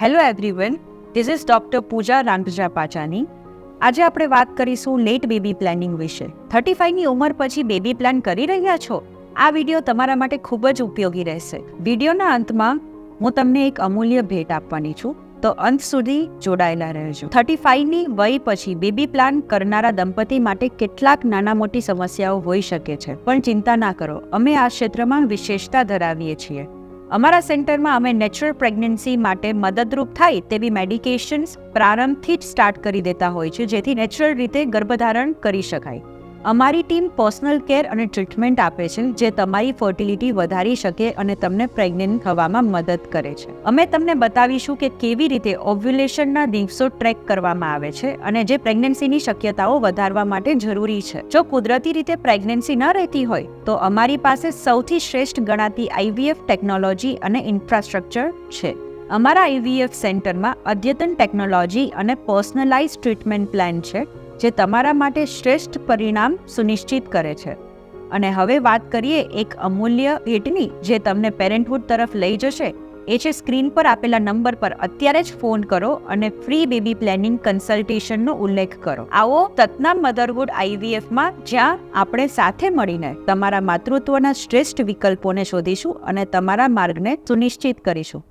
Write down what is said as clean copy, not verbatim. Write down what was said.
Hello everyone, this is doctor Pooja રાંગજા પાચાની. આજે આપણે વાત કરીશું લેટ બેબી પ્લાનિંગ વિશે. 35ની ઉંમર પછી બેબી પ્લાન કરી રહ્યા છો? આ વિડીયો તમારા માટે ખૂબ જ ઉપયોગી રહેશે. વિડીયોના અંતમાં હું તમને એક અમૂલ્ય ભેટ આપવાની છું, તો અંત સુધી જોડાયેલા રહેજો. 35ની વય પછી બેબી પ્લાન કરનારા દંપતી માટે કેટલાક નાના મોટી સમસ્યાઓ હોઈ શકે છે, પણ ચિંતા ના કરો, અમે આ ક્ષેત્રમાં વિશેષતા ધરાવીએ છીએ. અમારા સેન્ટરમાં અમે નેચરલ પ્રેગ્નન્સી માટે મદદરૂપ થાય તેવી મેડિકેશન્સ પ્રારંભથી જ સ્ટાર્ટ કરી દેતા હોય છે, જેથી નેચરલ રીતે ગર્ભધારણ કરી શકાય. અમારી ટીમ પર્સનલ કેર અને ટ્રીટમેન્ટ આપે છે, જે તમારી ફર્ટિલિટી વધારી શકે અને તમને પ્રેગ્નન્ટ થવામાં મદદ કરે છે. અમે તમને બતાવીશું કે કેવી રીતે ઓવ્યુલેશનના દિવસો ટ્રેક કરવામાં આવે છે અને જે પ્રેગ્નન્સીની શક્યતાઓ વધારવા માટે જરૂરી છે. જો કુદરતી રીતે પ્રેગ્નન્સી ન રહેતી હોય તો અમારી પાસે સૌથી શ્રેષ્ઠ ગણાતી IVF ટેકનોલોજી અને ઇન્ફ્રાસ્ટ્રક્ચર છે. અમારા IVF સેન્ટરમાં અદ્યતન ટેકનોલોજી અને પર્સનલાઇઝ ટ્રીટમેન્ટ પ્લાન છે, જે તમારા માટે શ્રેષ્ઠ પરિણામ સુનિશ્ચિત કરે છે. અને હવે વાત કરીએ એક અમૂલ્ય ભેટની, જે તમને પેરેન્ટહુડ તરફ લઈ જશે. એ છે સ્ક્રીન પર આપેલા નંબર પર અત્યારે જ ફોન કરો અને ફ્રી બેબી પ્લાનિંગ કન્સલ્ટેશનનો ઉલ્લેખ કરો. આવો તતના મધરહુડ IVFમાં, જ્યાં આપણે સાથે મળીને તમારા માતૃત્વના શ્રેષ્ઠ વિકલ્પોને શોધીશું અને તમારા માર્ગને સુનિશ્ચિત કરીશું.